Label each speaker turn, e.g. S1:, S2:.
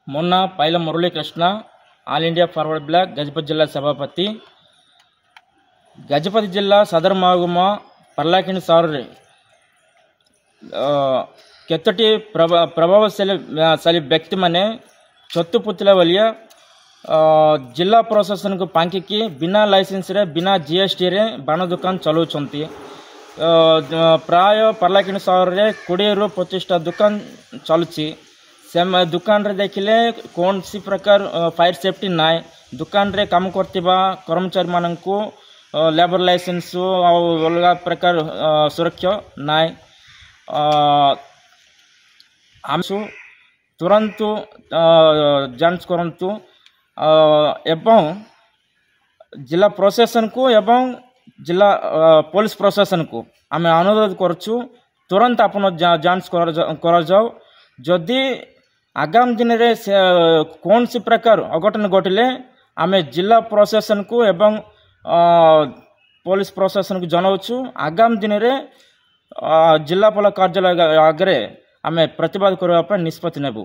S1: మొన్న Paila Muralikrishna all India forward bloc Gajapati జిల్లా సభాపతి गजपति जिला सदर मागुमा पर्लाकिनी सार केतटी प्रभावशाली व्यक्ति मैंने चत्तुपुतला वलिया जिला प्रशासन को पांकी की बिना लाइसेंस रे बिना जीएसटी रे बाण दुकान चलाउछंती प्राय पर्लाकिनी सार रे 20 ରୁ 25टा दुकान चलुची से दुकान रे देखिले कौन सी प्रकार फायर सेफ्टी नाय दुकान रे काम करथिबा कर्मचारी माननकु लेबर लाइसेंस अलग प्रकार सुरक्षा नाय आम तुरंत जांच करंतु एवं जिला प्रशासन को एवं जिला पुलिस प्रशासन को आम अनुरोध करछु तुरंत अपन जांच कर जाओ जदि आगामी दिन रे कौन सी प्रकार अघटन घटिले आम जिला प्रशासन को एवं पुलिस प्रशासन को जनाऊँ आगामी दिन रे जिलापाल कार्यालय आगे आम प्रतिवाद करने निष्पत्ति नेबू।